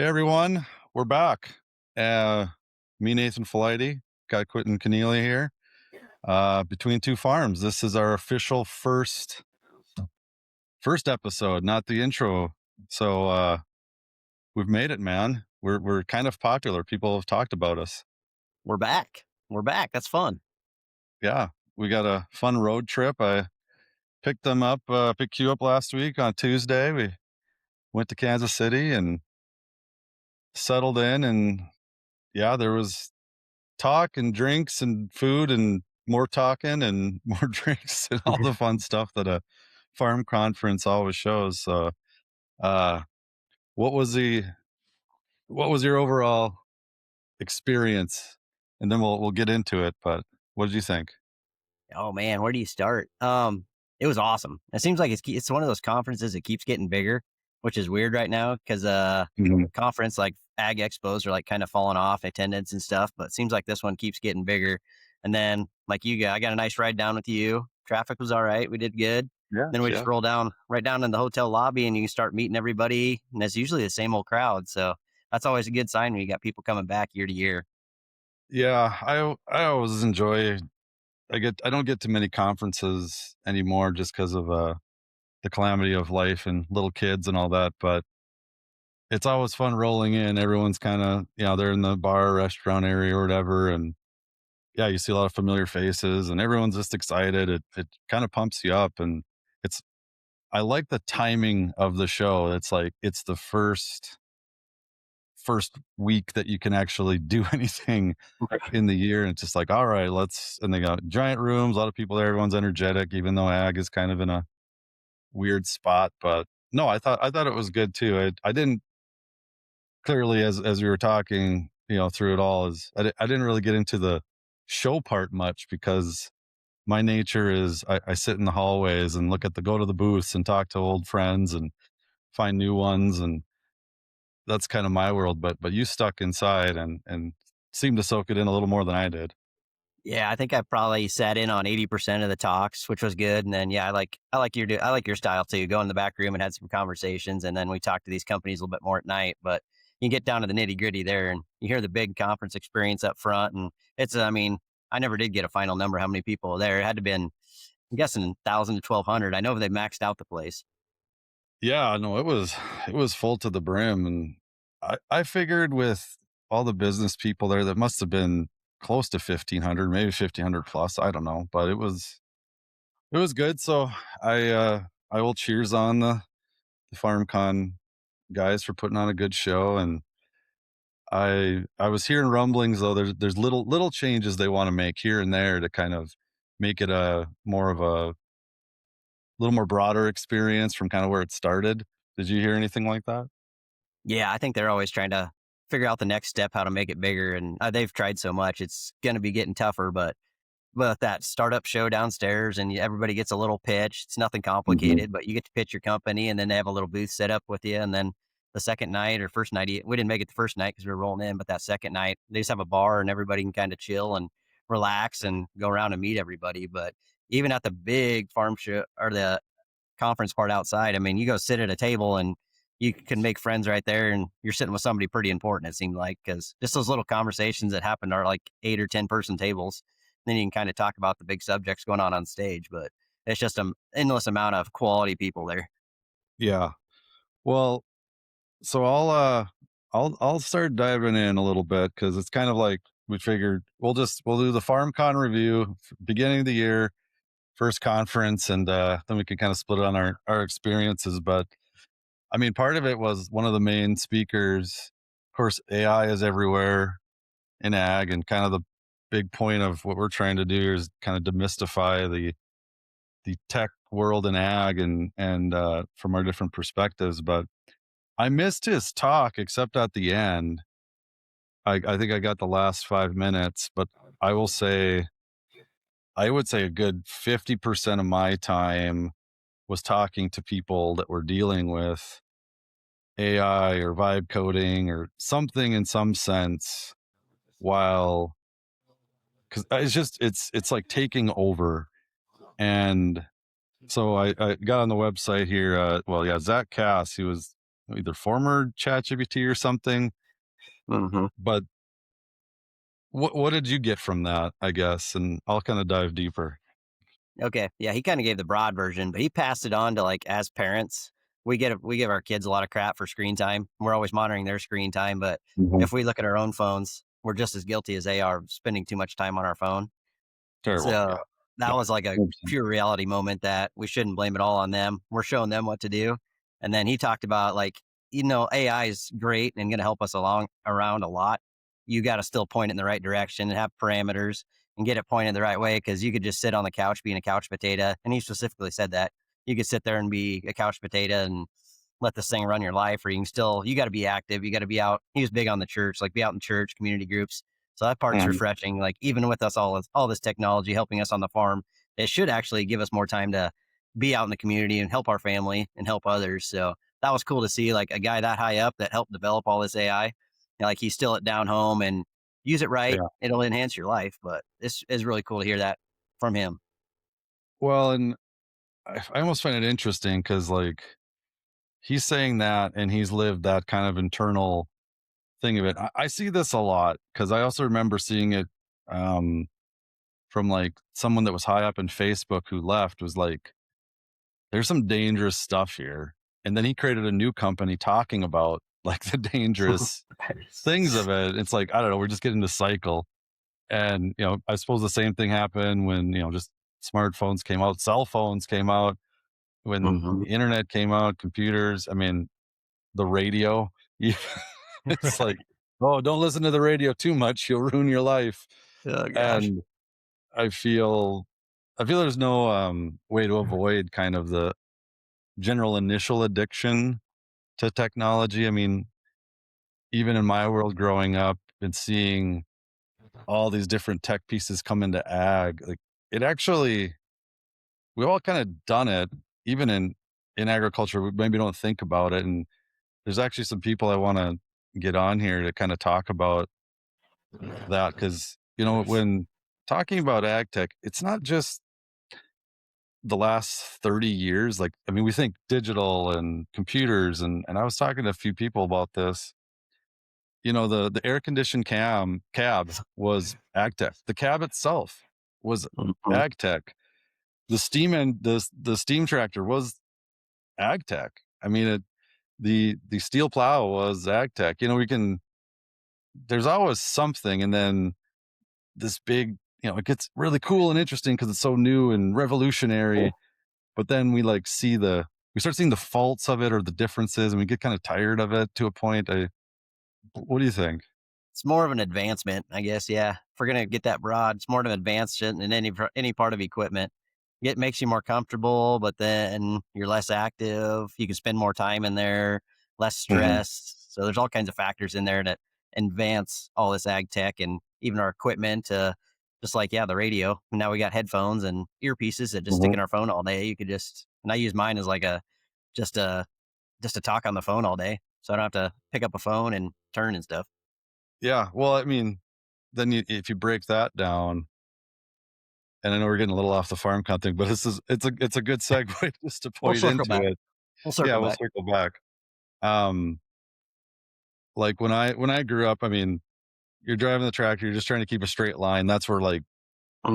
Hey everyone, we're back. Uh, Me, Nathan Felighty, got Quentin Keneally here. Between two farms. This is our official first episode, not the intro. So we've made it, man. We're kind of popular. People have talked about us. We're back. We're back. That's fun. Yeah, we got a fun road trip. I picked you up last week on Tuesday. We went to Kansas City and settled in, and yeah, there was talk and drinks and food and more talking and more drinks and all the fun stuff that a farm conference always shows. So, uh, what was the what was your overall experience? And then we'll get into it. But what did you think? Oh man, where do you start? It was awesome. It seems like it's one of those conferences that keeps getting bigger, which is weird right now because Mhm. conference like ag expos are like kind of falling off attendance and stuff. But it seems like this one keeps getting bigger. And then like I got a nice ride down with you. Traffic was all right. We did good. Yeah, Then we just yeah, roll down right down in the hotel lobby and you start meeting everybody. And it's usually the same old crowd. So that's always a good sign when you got people coming back year to year. yeah. I always enjoy. I don't get to many conferences anymore just because of the calamity of life and little kids and all that. But it's always fun rolling in. Everyone's kind of, they're in the bar, restaurant area or whatever. And yeah, you see a lot of familiar faces and everyone's just excited. It kind of pumps you up. And it's, I like the timing of the show. It's like, it's the first week that you can actually do anything in the year. And it's just like, all right, and they got giant rooms, a lot of people there, everyone's energetic, even though ag is kind of in a weird spot. But no, I thought it was good too. I didn't clearly as we were talking, through it all is I didn't really get into the show part much because my nature is I sit in the hallways and go to the booths and talk to old friends and find new ones. And that's kind of my world. But you stuck inside and seemed to soak it in a little more than I did. Yeah, I think I probably sat in on 80% of the talks, which was good. And then yeah, I like your style too. Go in the back room and had some conversations, and then we talked to these companies a little bit more at night. But you get down to the nitty gritty there, and you hear the big conference experience up front, and I mean, I never did get a final number how many people were there. It had to been, I'm guessing 1,000 to 1,200. I know they maxed out the place. Yeah, no, it was full to the brim. And I figured with all the business people there, that must have been close to 1,500, maybe 1,500 plus. I don't know, but it was good. So I will cheers on the FarmCon guys for putting on a good show. And I was hearing rumblings though. There's little changes they want to make here and there to kind of make it a more of a little more broader experience from kind of where it started. Did you hear anything like that? Yeah, I think they're always trying to figure out the next step, how to make it bigger. And they've tried so much, it's going to be getting tougher. But that startup show downstairs and everybody gets a little pitch. It's nothing Mhm. complicated, but you get to pitch your company and then they have a little booth set up with you. And then the second night or first night, we didn't make it the first night because we were rolling in, but that second night, they just have a bar and everybody can kind of chill and relax and go around and meet everybody. But even at the big farm show or the conference part outside, I mean, you go sit at a table and you can make friends right there and you're sitting with somebody pretty important, it seemed like, because just those little conversations that happen are like 8 or 10 person tables. Then you can kind of talk about the big subjects going on stage, but it's just an endless amount of quality people there. Yeah. Well, so I'll start diving in a little bit because it's kind of like we figured we'll do the FarmCon review beginning of the year, first conference, and then we can kind of split it on our experiences. But I mean, part of it was one of the main speakers. Of course, AI is everywhere in ag, and kind of the big point of what we're trying to do is kind of demystify the tech world in ag and from our different perspectives. But I missed his talk except at the end. I think I got the last 5 minutes, but I will say I would say a good 50% of my time was talking to people that were dealing with AI or vibe coding or something in some sense, while because it's like taking over. And so I got on the website here. Well, yeah, Zach Cass, he was either former ChatGPT or something. Mhm. But what did you get from that, I guess? And I'll kind of dive deeper. Okay. Yeah, he kinda gave the broad version, but he passed it on to, like, as parents, we give our kids a lot of crap for screen time. We're always monitoring their screen time, but Mhm. if we look at our own phones, we're just as guilty as they are of spending too much time on our phone. Terrible. Yeah. So, that Yeah. was like a 100%. pure reality moment that we shouldn't blame it all on them. We're showing them what to do. And then he talked about like, AI is great and gonna help us along around a lot. You gotta still point it in the right direction and have parameters and get it pointed the right way because you could just sit on the couch being a couch potato. And he specifically said that. You could sit there and be a couch potato and let this thing run your life, or you can still you gotta be active. You gotta be out. He was big on the church, like be out in church, community groups, so that part's Mhm. refreshing. Like even with us all this technology helping us on the farm, it should actually give us more time to be out in the community and help our family and help others. So that was cool to see like a guy that high up that helped develop all this AI. Like he's still at down home and use it right. Yeah. It'll enhance your life. But this is really cool to hear that from him. Well, and I almost find it interesting because, like, he's saying that and he's lived that kind of internal thing of it. I see this a lot because I also remember seeing it um, from like someone that was high up in Facebook who left was like, there's some dangerous stuff here. And then he created a new company talking about like the dangerous things of it. It's like, I don't know, we're just getting the cycle. And, I suppose the same thing happened when, just smartphones came out, cell phones came out, when Mhm. the internet came out, computers, I mean, the radio. Yeah, it's like, Right. oh, don't listen to the radio too much. You'll ruin your life. Oh gosh. And I feel, I feel there's no way to avoid kind of the general initial addiction to technology. I mean, even in my world growing up and seeing all these different tech pieces come into ag, like it actually, we've all kind of done it, even in agriculture. We maybe don't think about it. And there's actually some people I want to get on here to kind of talk about that because when talking about ag tech, it's not just the last 30 years. Like, I mean, we think digital and computers, and I was talking to a few people about this. The air conditioned cab was ag tech. The cab itself was Mhm. ag tech. The steam and the steam tractor was ag tech. I mean, the steel plow was ag tech. We can, there's always something, and then this big, it gets really cool and interesting because it's so new and revolutionary. But then we start seeing the faults of it or the differences, and we get kind of tired of it to a point. What do you think? It's more of an advancement, I guess, yeah. If we're gonna get that broad, it's more of an advancement in any part of equipment. It makes you more comfortable, but then you're less active. You can spend more time in there, less Mhm. stress. So there's all kinds of factors in there that advance all this ag tech and even our equipment. Just like the radio. Now we got headphones and earpieces that just stick Mhm. in our phone all day. You could just and I use mine as like a just a just to talk on the phone all day, so I don't have to pick up a phone and turn and stuff. Yeah. Well, I mean, then if you break that down, and I know we're getting a little off the FarmCon thing, but it's a good segue just to We'll point circle into back. it. We'll Yeah, circle we'll back. circle back. Um, like when I grew up, I mean, you're driving the tractor, you're just trying to keep a straight line. That's where like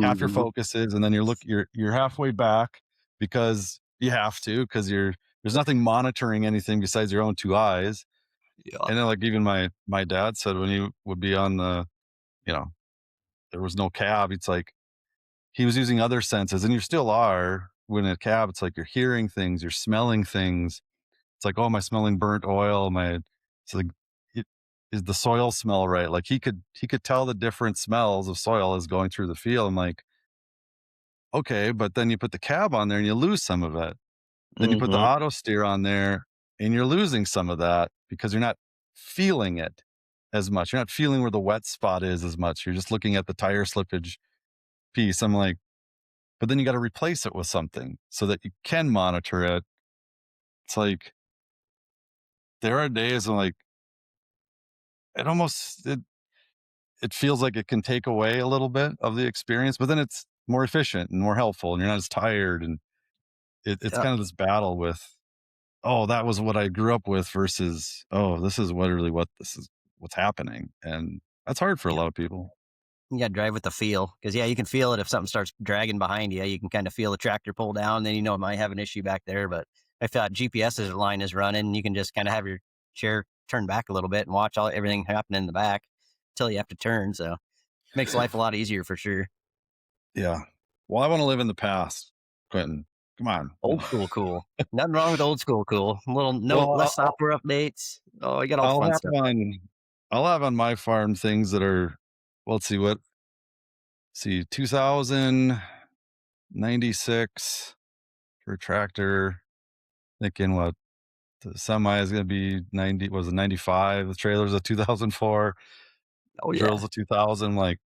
half your Mhm. focus is, and then you're halfway back because you have to because there's nothing monitoring anything besides your own two eyes. Yeah. And then like even my dad said when he would be on you know there was no cab, it's like he was using other senses, and you still are when in a cab. It's like you're hearing things, you're smelling things. It's like, oh, am I smelling burnt oil? It's like, it, is the soil smell right? Like he could tell the different smells of soil as going through the field. I'm like, okay, but then you put the cab on there and you lose some of it. Then you put the Mhm. auto steer on there and you're losing some of that because you're not feeling it as much. You're not feeling where the wet spot is as much. You're just looking at the tire slippage piece. I'm like, but then you got to replace it with something so that you can monitor it. It's like there are days I'm like, it almost it feels like it can take away a little bit of the experience, but then it's more efficient and more helpful and you're not as tired. And it's Yeah. kind of this battle with. oh, that was what I grew up with versus, oh, this is literally what's happening. And that's hard for a Yeah. lot of people. You got to drive with the feel because, yeah, you can feel it if something starts dragging behind you. You can kind of feel the tractor pull down, then you know it might have an issue back there. But if that GPS's line is running, you can just kind of have your chair turn back a little bit and watch everything happen in the back until you have to turn. So makes life a lot easier for sure. Yeah. Well, I want to live in the past, Quentin. Come on. Old school cool. Nothing wrong with old school cool. A little no Well, less software updates. Oh, you got all the I'll fun have stuff. on I'll have on my farm things that are, well, let's see what, see, 2096 for a tractor. Thinking what, the semi is going to be 90, was it 95? The trailer's a 2004, Oh drill's yeah. a 2000. Like,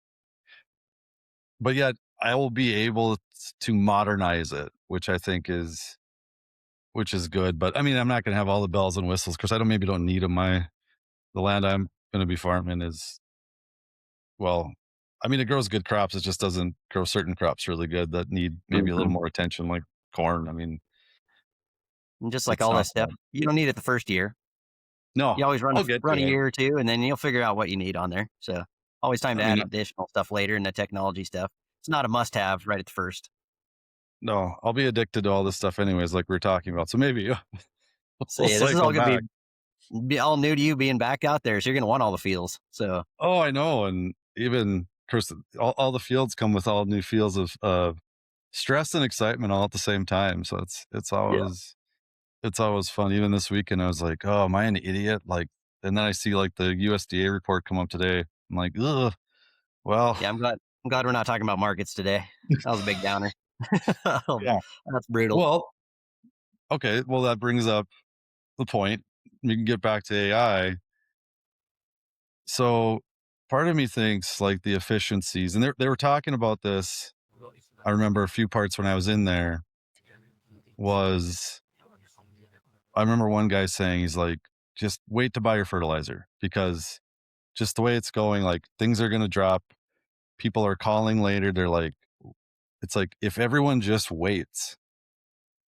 but yet I will be able to modernize it, which is good. But I mean, I'm not going to have all the bells and whistles because I don't need them. The land I'm going to be farming is, well, I mean, it grows good crops. It just doesn't grow certain crops really good that need maybe a little Mhm. more attention, like corn. I mean, And just like it's all not this stuff, bad. you don't need it the first year. No, You always I'll get run a to it. year or 2, and then you'll figure out what you need on there. So, always time I to add mean, additional stuff later in the technology stuff. It's not a must-have right at the first. no, I'll be addicted to all this stuff anyways, like we are talking about. So maybe So, we'll yeah, this is cycle all gonna back. be all new to you being back out there, so you're gonna want all the feels. So, Oh, I know. And even, Chris, all the fields come with all new fields of stress and excitement all at the same time. So yeah. it's always fun. Even this weekend, I was like, oh, am I an idiot? Like, and then I see like the USDA report come up today. I'm like, ugh, well, Yeah, I'm glad we're not talking about markets today. That was a big downer. yeah. That's brutal. Well, okay. Well, that brings up the point. We can get back to AI. So part of me thinks like the efficiencies, and they were talking about this. I remember a few parts when I was in there was, I remember one guy saying, he's like, just wait to buy your fertilizer because just the way it's going, like things are going to drop. People are calling later. They're like, it's like if everyone just waits,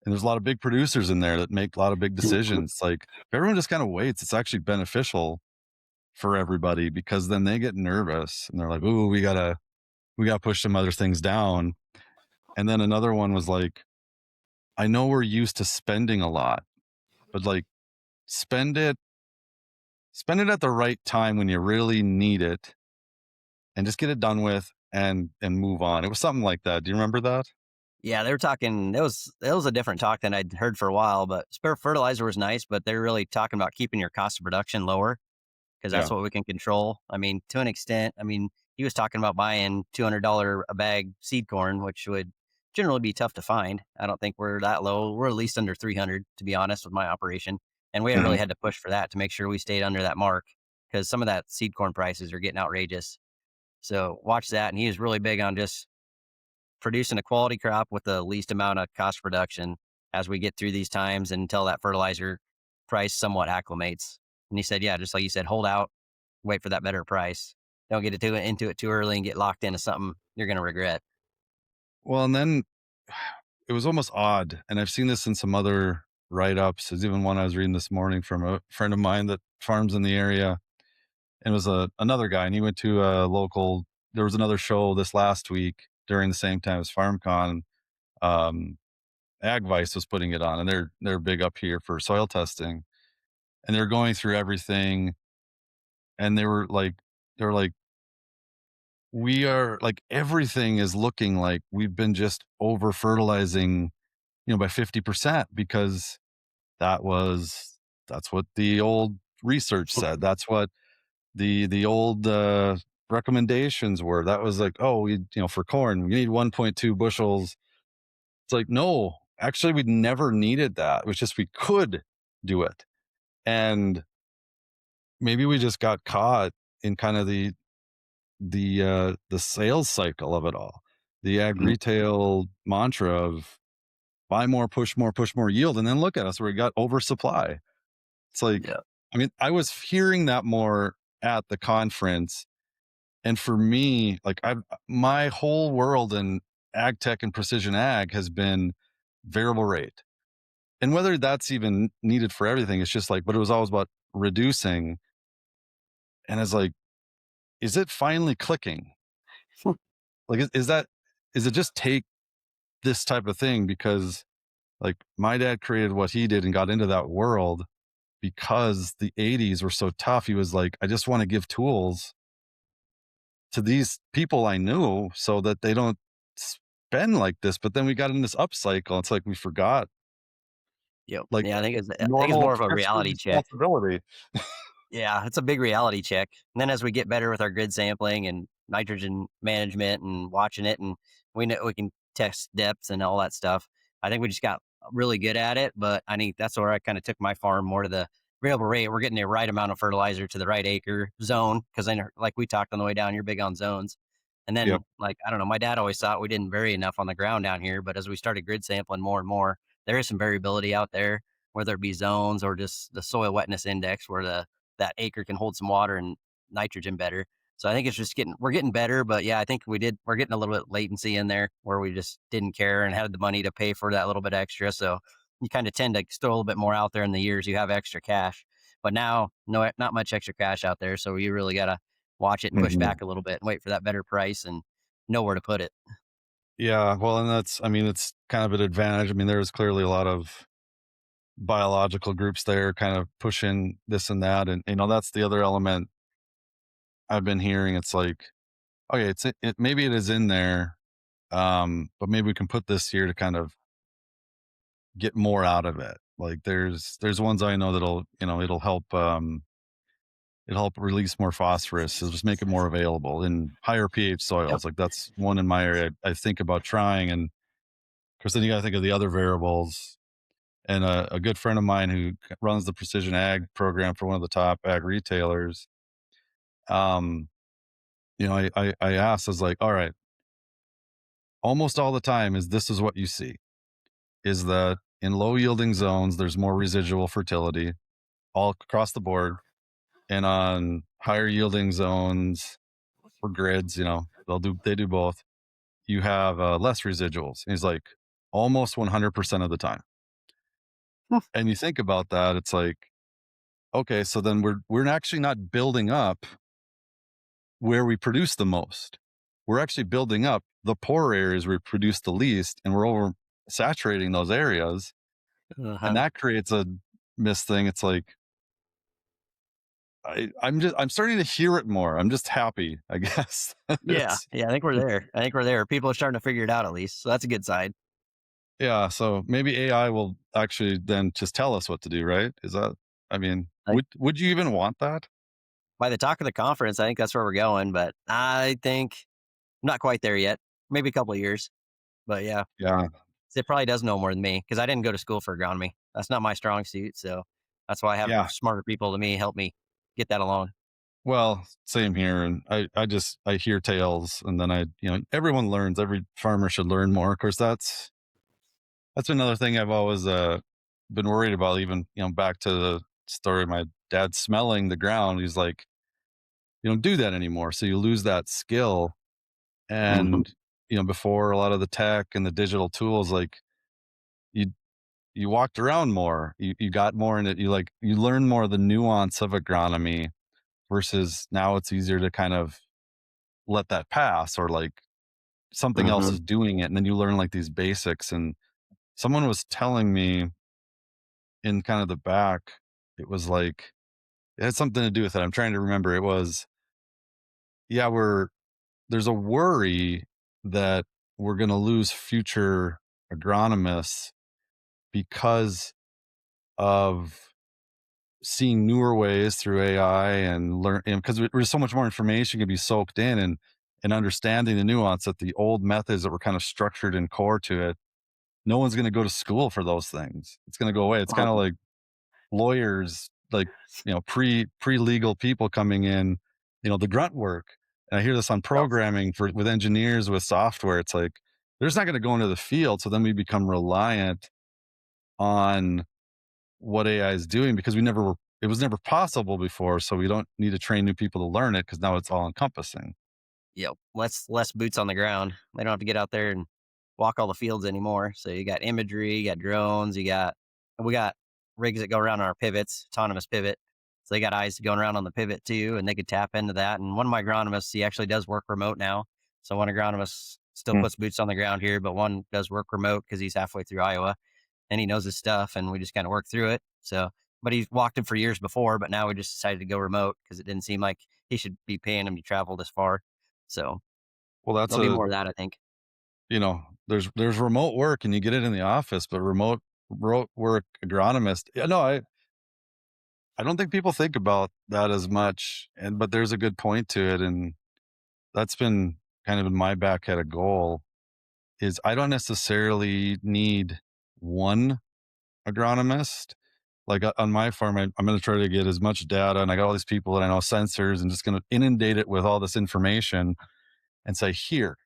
and there's a lot of big producers in there that make a lot of big decisions. Like if everyone just kind of waits, it's actually beneficial for everybody because then they get nervous and they're like, "Ooh, we gotta push some other things down." And then another one was like, "I know we're used to spending a lot, but like spend it spend it at the right time when you really need it, and just get it done with and move on." It was something like that. Do you remember that? Yeah, they were talking it was a different talk than I'd heard for a while, but spare fertilizer was nice, but they're really talking about keeping your cost of production lower. 'Cause that's Yeah. what we can control. I mean, to an extent, I mean, he was talking about buying $200 a bag seed corn, which would generally be tough to find. I don't think we're that low. We're at least under 300, to be honest, with my operation. And we really Mhm. had to push for that to make sure we stayed under that mark because some of that seed corn prices are getting outrageous. So watch that. And he was really big on just producing a quality crop with the least amount of cost production as we get through these times until that fertilizer price somewhat acclimates. And he said, yeah, just like you said, hold out, wait for that better price. Don't get into it too early and get locked into something you're going to regret. Well, and then it was almost odd, and I've seen this in some other write-ups. There's even one I was reading this morning from a friend of mine that farms in the area, and it was another guy, and he went to a local, there was another show this last week during the same time as FarmCon. Um, Agvice was putting it on, and they're big up here for soil testing, and they're going through everything, and they were like, we are like everything is looking like we've been just over fertilizing, by 50% because that was that's what the old research said. That's what the old recommendations were. That was like, oh, for corn, we need 1.2 bushels. It's like, no, actually, we never needed that. It was just we could do it, and maybe we just got caught in kind of the sales cycle of it all, the ag Mhm. retail mantra of buy more, push more yield, and then look at us, we got oversupply. It's like, Yeah. I mean, I was hearing that more at the conference. And for me, like my whole world in ag tech and precision ag has been variable rate. and whether that's even needed for everything, it's just like, but it was always about reducing. And it's like, is it finally clicking? Like, is it just take this type of thing? Because like my dad created what he did and got into that world because the 80s were so tough. He was like, I just want to give tools to these people I knew so that they don't spend like this. But then we got in this upcycle. It's like we forgot Yep. like Yeah, I think it's normal more of a fiscal reality check. responsibility. Yeah, it's a big reality check. And then as we get better with our grid sampling and nitrogen management and watching it, and we know we can test depths and all that stuff, I think we just got really good at it. But I think that's where I kind of took my farm more to the variable rate. We're getting the right amount of fertilizer to the right acre zone because then, like we talked on the way down, you're big on zones. And Yep. then, like, I don't know, my dad always thought we didn't vary enough on the ground down here. But as we started grid sampling more and more, there is some variability out there, whether it be zones or just the soil wetness index, where that acre can hold some water and nitrogen better. So I think it's just we're getting better, but yeah, I think we're getting a little bit latency in there where we just didn't care and had the money to pay for that little bit extra. So you kind of tend to store a little bit more out there in the years you have extra cash. But now, no, not much extra cash out there. So you really got to watch it and push Mhm. back a little bit and wait for that better price and know where to put it. Yeah. Well, and I mean, it's kind of an advantage. I mean, there's clearly a lot of biological groups there kind of pushing this and that. And, that's the other element I've been hearing. It's like, okay, maybe it is in there. But maybe we can put this here to kind of get more out of it. Like there's ones I know that'll, it'll help release more phosphorus. It'll just make it more available in higher pH Yep. soils. Like that's one in my area I think about trying. And of course, then you got to think of the other variables. And a good friend of mine who runs the precision ag program for one of the top ag retailers, um, I asked, I was like, all right, almost all the time this is what you see is that in low yielding zones, there's more residual fertility all across the board. And on higher yielding zones or grids, they do both. You have less residuals. And he's like, almost 100% of the time. Hmm. And you think about that, it's like, okay, so then we're actually not building up where we produce the most. We're actually building up the poor areas where we produce the least, and we're over saturating those areas. And Uh-huh. that creates a miss thing. It's like, I'm starting to hear it more. I'm just happy, I guess. Yeah. It's, Yeah. I think we're there. I think we're there. People are starting to figure it out at least. So that's a good side. yeah. So maybe AI will actually then just tell us what to do, right? I mean, would you even want that? By the talk of the conference, I think that's where we're going, but I think I'm not quite there yet. Maybe a couple of years, but yeah, Yeah. it probably does know more than me because I didn't go to school for agronomy. That's not my strong suit. So that's why I have Yeah. smarter people than me help me get that along. Well, same here. And I hear tales and then everyone learns, every farmer should learn more. Of course, that's another thing I've always been worried about, even, back to the story of my dad smelling the ground. He's like, you don't do that anymore. So you lose that skill. Hmm. And, before a lot of the tech and the digital tools, like you, you walked around more, you got more in it. You learn more of the nuance of agronomy versus now it's easier to kind of let that pass or like something else Hmm. is doing it. And then you learn like these basics. And someone was telling me in kind of the back, it was like, it had something to do with it. I'm trying to remember. It was, yeah, there's a worry that we're going to lose future agronomists because of seeing newer ways through AI and learn, and because there's so much more information can be soaked in and understanding the nuance that the old methods that were kind of structured and core to it, no one's going to go to school for those things. It's going to go away. It's kind of like lawyers, like, pre legal people coming in, the grunt work. And I hear this on programming for with engineers with software. It's like they're just not going to go into the field. So then we become reliant on what AI is doing because it was never possible before. So we don't need to train new people to learn it because now it's all encompassing. Yep. Less boots on the ground. They don't have to get out there and walk all the fields anymore. So you got imagery, you got drones, you got we got rigs that go around on our pivots, autonomous pivot. So they got eyes going around on the pivot too, and they could tap into that. And one of my agronomists, he actually does work remote now. So one agronomist still Mm. puts boots on the ground here, but one does work remote because he's halfway through Iowa and he knows his stuff, and we just kind of work through it. So, but he's walked him for years before, but now we just decided to go remote because it didn't seem like he should be paying him to travel this far. So Well, that's there'll be a more of that, I think. there's remote work and you get it in the office, but remote work agronomist. Yeah, no, I don't think people think about that as much, and but there's a good point to it, and that's been kind of in my back had a goal is I don't necessarily need one agronomist. Like on my farm, I'm going to try to get as much data, and I got all these people that I know sensors, and just going to inundate it with all this information and say here,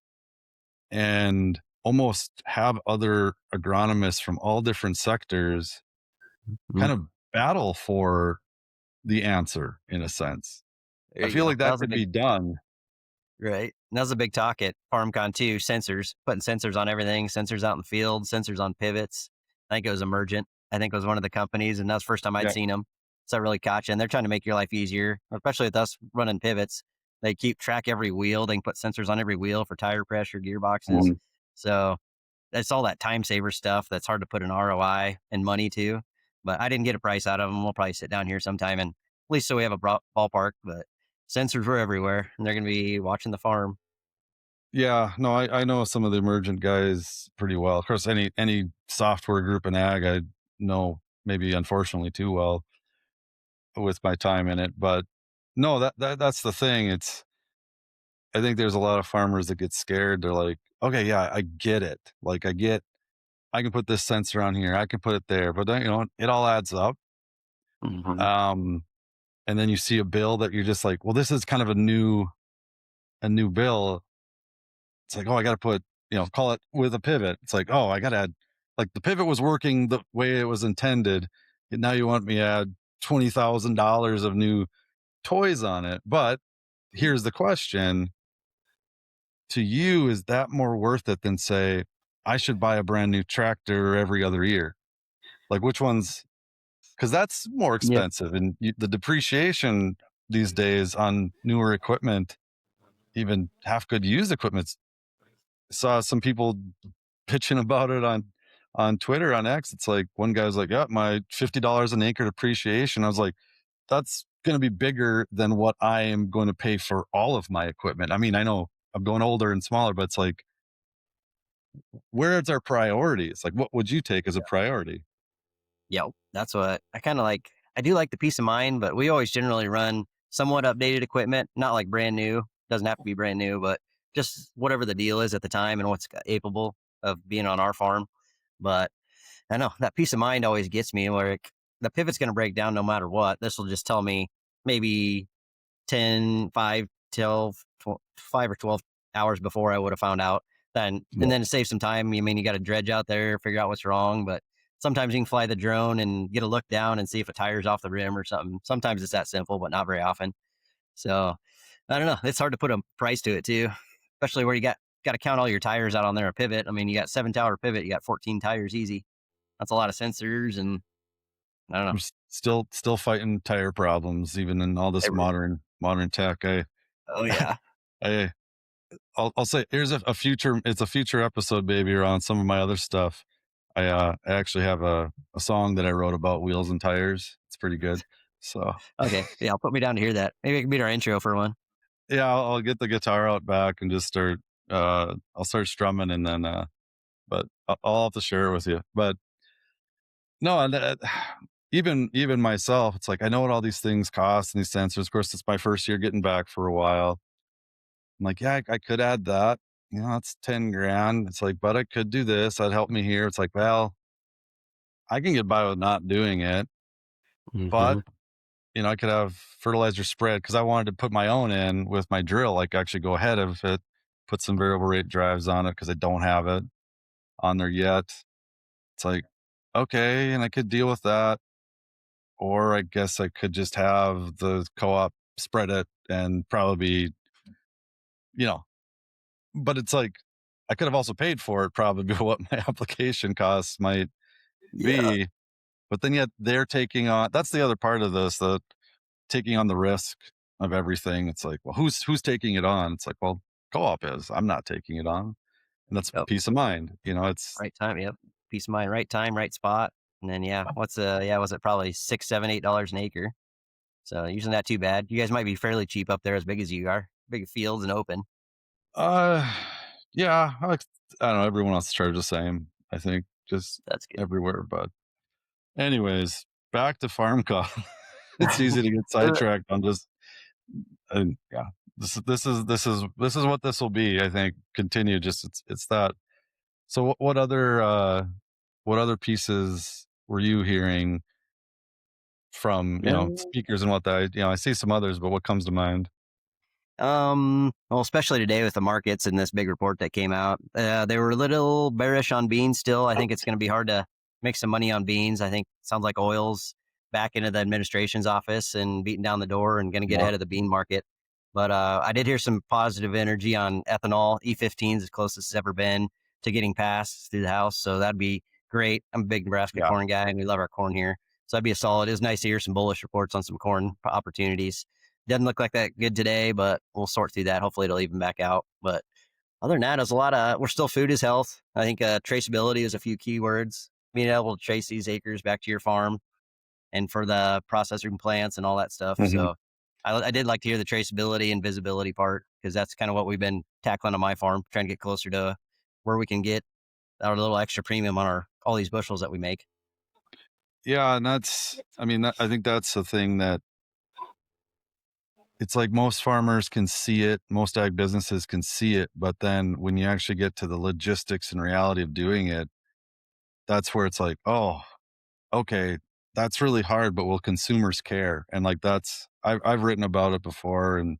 and almost have other agronomists from all different sectors Mhm. kind of battle for the answer in a sense. There I you feel go. like That that was a could big be done. right. And that was a big talk at FarmCon too. Sensors, putting sensors on everything, sensors out in the field, sensors on pivots. I think it was Emergent. I think it was one of the companies, and that was the first time I'd Yeah. seen them. So I really caught you. And they're trying to make your life easier, especially with us running pivots. They keep track every wheel. They can put sensors on every wheel for tire pressure, gearboxes. Mhm. So that's all that time saver stuff that's hard to put an ROI and money to. But I didn't get a price out of them. We'll probably sit down here sometime and at least so we have a ballpark. But sensors were everywhere, and they're going to be watching the farm. Yeah, no, I know some of the emergent guys pretty well. Of course, any software group in ag, I know maybe unfortunately too well with my time in it. But no, that's the thing. I think there's a lot of farmers that get scared. They're like, okay, yeah, I get it. Like I can put this sensor on here, I can put it there, but then it all adds up. Mhm. Um, and then you see a bill that you're just like, well, this is kind of a new bill. It's like, oh, I got to put, call it with a pivot. It's like, oh, I got to add, like the pivot was working the way it was intended. And now you want me to add $20,000 of new toys on it. But here's the question to you: is that more worth it than say, I should buy a brand new tractor every other year? Like, which one's, because that's more Yeah. expensive. And the depreciation these days on newer equipment, even half good used equipment, saw some people pitching about it on Twitter, on X. It's like one guy's like, "Yeah, my $50 an acre depreciation." I was like, "That's going to be bigger than what I am going to pay for all of my equipment." I mean, I know I'm going older and smaller, but it's like, where's our priorities? Like, what would you take as a priority? Yep. That's what I kind of like. I do like the peace of mind, but we always generally run somewhat updated equipment, not like brand new. Doesn't have to be brand new, but just whatever the deal is at the time and what's capable of being on our farm. But I know that peace of mind always gets me where the pivot's going to break down no matter what. This will just tell me maybe 10, 5, 12, 5 or 12 hours before I would have found out. And Yeah. then to save some time, you mean you got to dredge out there, figure out what's wrong. But sometimes you can fly the drone and get a look down and see if a tire's off the rim or something. Sometimes it's that simple, but not very often. So I don't know. It's hard to put a price to it too, especially where you got to count all your tires out on there. A pivot. I mean, you got 7 tower pivot, you got 14 tires easy. That's a lot of sensors, and I don't know. I'm still fighting tire problems, even in all this Every, modern tech. oh yeah. I I'll say here's a future. It's a future episode, baby, or on some of my other stuff. I actually have a song that I wrote about wheels and tires. It's pretty good. So Okay. Yeah, put me down to hear that. Maybe it can be our intro for one. yeah, I'll get the guitar out back and just start. I'll start strumming, and then but I'll have to share it with you. But no, and even myself, it's like I know what all these things cost and these sensors. Of course, it's my first year getting back for a while. I'm like, yeah, I could add that. It's 10 grand. It's like, but I could do this. That'd help me here. It's like, well, I can get by with not doing it, but Mhm. I could have fertilizer spread because I wanted to put my own in with my drill, like actually go ahead of it, put some variable rate drives on it because I don't have it on there yet. It's like, okay, and I could deal with that. Or I guess I could just have the co-op spread it and probably be, you know, but it's like I could have also paid for it probably what my application costs might Yeah. be. but then yet they're taking on, that's the other part of this, the taking on the risk of everything. It's like, well, who's taking it on? It's like, well, co-op is. I'm not taking it on. And that's Yep. peace of mind. You know, it's Right time. Yep. Peace of mind. Right time. Right spot. And then yeah, was it probably 6, 7, $8 an acre? So usually not too bad. You guys might be fairly cheap up there, as big as you are, big fields and open. uh yeah, I don't know, everyone else charges the same, I think, just That's good. everywhere. But anyways, back to FarmCon. It's easy to get sidetracked on just yeah. This is what this will be, I think. Continue, just it's that. So what other pieces were you hearing from, speakers and what that, I see some others, but what comes to mind? Well, especially today with the markets and this big report that came out, they were a little bearish on beans still. I think it's going to be hard to make some money on beans. I think sounds like oil's back into the administration's office and beating down the door and going to get Yeah. ahead of the bean market. But I did hear some positive energy on ethanol. E15 is as close as it's ever been to getting passed through the House. So that'd be great. I'm a big Nebraska Yeah. corn guy and we love our corn here. So that'd be a solid. It was nice to hear some bullish reports on some corn opportunities. Doesn't look like that good today, but we'll sort through that. Hopefully it'll even back out. But other than that, there's a lot of, we're still food is health. I think traceability is a few keywords. Being able to trace these acres back to your farm and for the processing plants and all that stuff. Mhm. So I did like to hear the traceability and visibility part because that's kind of what we've been tackling on my farm, trying to get closer to where we can get our little extra premium on our all these bushels that we make. Yeah, and that's, I mean, I think that's the thing that it's like most farmers can see it, most ag businesses can see it, but then when you actually get to the logistics and reality of doing it, that's where it's like, "Oh, okay, that's really hard, but will consumers care?" And, like, that's I've written about it before, and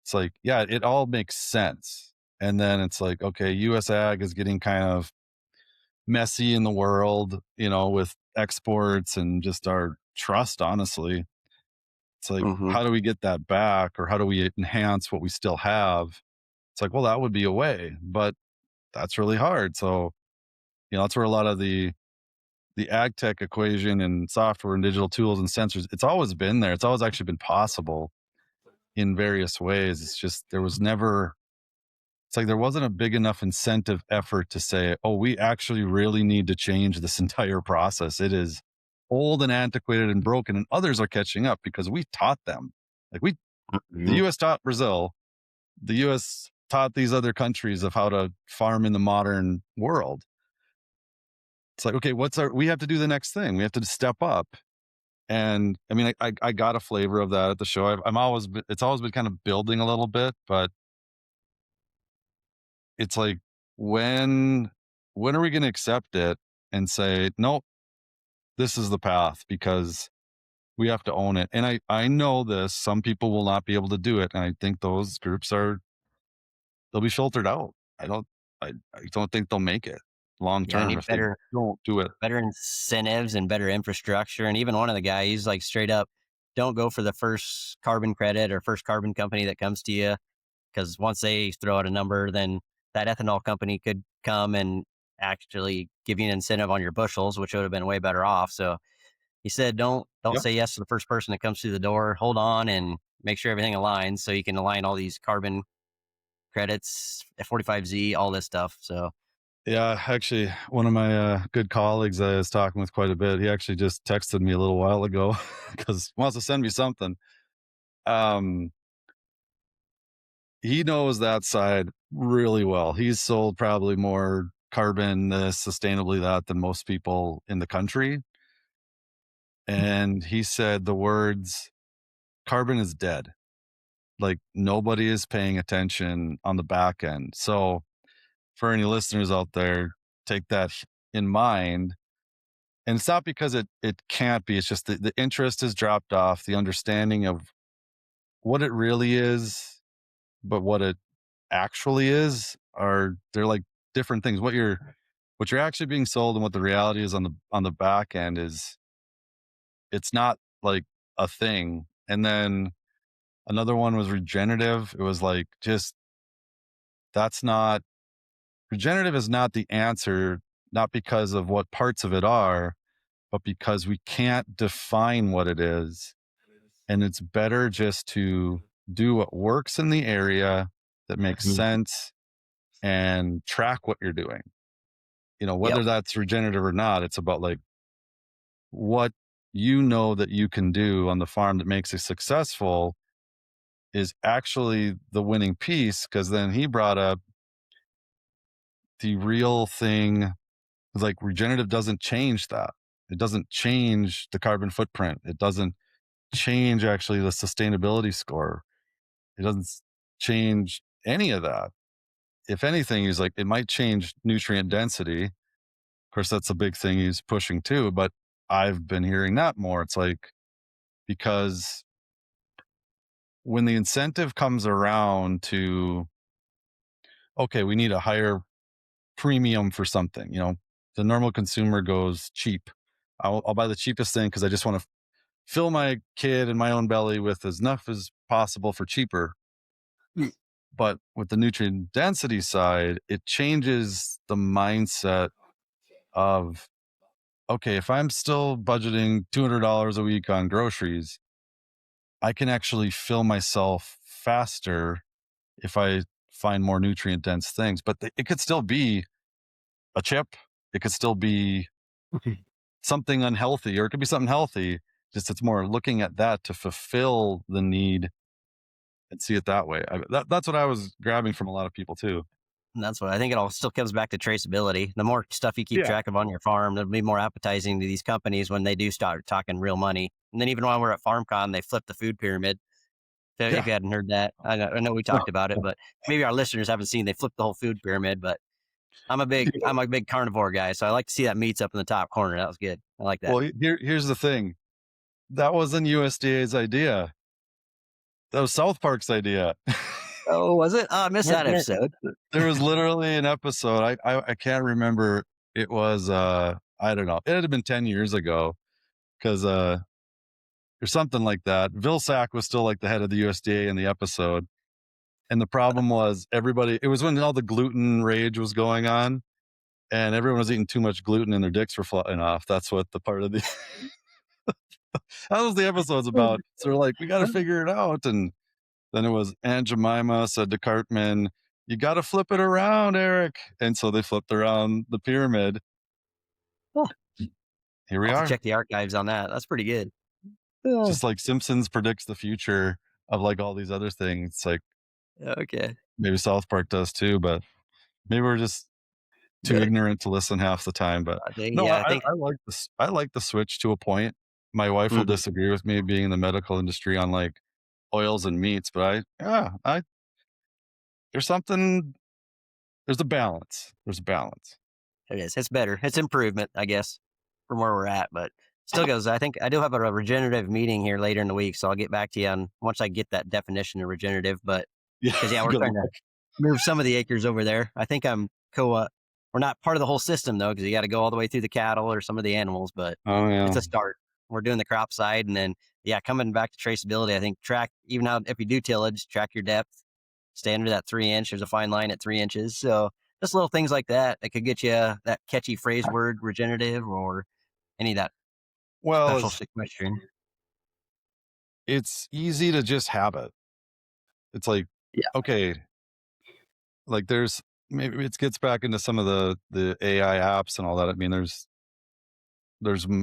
it's like, yeah, it all makes sense. And then it's like, okay, US ag is getting kind of messy in the world, with exports and just our trust, honestly. It's like, Mm-hmm. how do we get that back, or how do we enhance what we still have? It's like, well, that would be a way, but that's really hard. So, that's where a lot of the ag tech equation and software and digital tools and sensors, it's always been there. It's always actually been possible in various ways. It's just there was never, it's like there wasn't a big enough incentive effort to say, oh, we actually really need to change this entire process. It is old and antiquated and broken, and others are catching up because we taught them. Like the Mm-hmm. US taught Brazil, the US taught these other countries of how to farm in the modern world. It's like, okay, we have to do the next thing. We have to step up. And I mean, I got a flavor of that at the show. It's always been kind of building a little bit, but it's like, when, when are we going to accept it and say, nope, this is the path, because we have to own it. And I know this, some people will not be able to do it. And I think those groups they'll be filtered out. I don't think they'll make it long Yeah, I term need if they don't do it. better incentives and better infrastructure. And even one of the guys, he's like straight up, don't go for the first carbon credit or first carbon company that comes to you. Because once they throw out a number, then that ethanol company could come and actually give you an incentive on your bushels, which would have been way better off. So he said, don't Yep. say yes to the first person that comes through the door. Hold on and make sure everything aligns so you can align all these carbon credits, F45Z, all this stuff. So Yeah, actually, one of my good colleagues I was talking with quite a bit, he actually just texted me a little while ago because he wants to send me something. Um, he knows that side really well. He's sold probably more carbon this, sustainably that, than most people in the country. And he said the words, carbon is dead. Like, nobody is paying attention on the back end. So, for any listeners out there, take that in mind. And it's not because it can't be, it's just the interest has dropped off, the understanding of what it really is, but what it actually is, are they're like different things. What you're actually being sold and what the reality is on the back end is, it's not like a thing. And then another one was regenerative. It was like, just, that's not, regenerative is not the answer, not because of what parts of it are, but because we can't define what it is. And it's better just to do what works in the area that makes Mhm. sense and track what you're doing. Yep. Whether that's regenerative or not, it's about like what that you can do on the farm that makes it successful is actually the winning piece. Cause then he brought up the real thing, like regenerative doesn't change that. It doesn't change the carbon footprint. It doesn't change actually the sustainability score. It doesn't change any of that. If anything, he's like, it might change nutrient density. Of course, that's a big thing he's pushing too, but I've been hearing that more. It's like, because when the incentive comes around to, okay, we need a higher premium for something, the normal consumer goes cheap. I'll buy the cheapest thing because I just want to fill my kid and my own belly with as enough as possible for cheaper. Mm. But with the nutrient density side, it changes the mindset of, okay, if I'm still budgeting $200 a week on groceries, I can actually fill myself faster if I find more nutrient dense things. But it could still be a chip, it could still be Mhm. something unhealthy, or it could be something healthy. Just it's more looking at that to fulfill the need and see it that way. That's what I was grabbing from a lot of people too. And that's what I think. It all still comes back to traceability. The more stuff you keep Yeah. track of on your farm, it'll be more appetizing to these companies when they do start talking real money. And then even while we're at FarmCon, they flipped the food pyramid. So if Yeah. you hadn't heard that, I know we No. talked about it, but maybe our listeners haven't seen they flipped the whole food pyramid. But I'm a big carnivore guy, so I like to see that meat's up in the top corner. That was good. I like that. Well, here's the thing. That wasn't USDA's idea. That was South Park's idea. Oh, was it? Oh, I missed there, that there, episode. there was literally an episode. I can't remember. It was I don't know. It had been 10 years ago because or something like that. Vilsack was still like the head of the USDA in the episode. And the problem was it was when all the gluten rage was going on and everyone was eating too much gluten and their dicks were flying off. That's what the part of the that was the episode's about. So they're like, we got to figure it out. And then it was Aunt Jemima said to Cartman, you got to flip it around, Eric. And so they flipped around the pyramid. Oh, Here we I'll have to are. check the archives on that. That's pretty good. Oh, Just like Simpsons predicts the future of like all these other things. It's like okay. maybe South Park does too, but maybe we're just too Yeah. ignorant to listen half the time. But I think, no, yeah, I think. I like this. I like the switch to a point. My wife will Mhm. disagree with me being in the medical industry on like oils and meats, but there's something, there's a balance. There's a balance. It is. It's better. It's improvement, I guess, from where we're at. But still goes. I think I do have a regenerative meeting here later in the week, so I'll get back to you on once I get that definition of regenerative. But Yeah. because yeah, we're Good trying to luck. move some of the acres over there. I think I'm co. We're not part of the whole system though, because you got to go all the way through the cattle or some of the animals. But Oh it's yeah. a start. We're doing the crop side, and then yeah, coming back to traceability. I think track even out if you do tillage, track your depth, stay under that 3 inch. There's a fine line at 3 inches. So just little things like that that could get you that catchy phrase word regenerative or any of that Well, special sequestering. it's easy to just have it. It's like, Yeah. okay, like there's maybe it gets back into some of the AI apps and all that. I mean, there's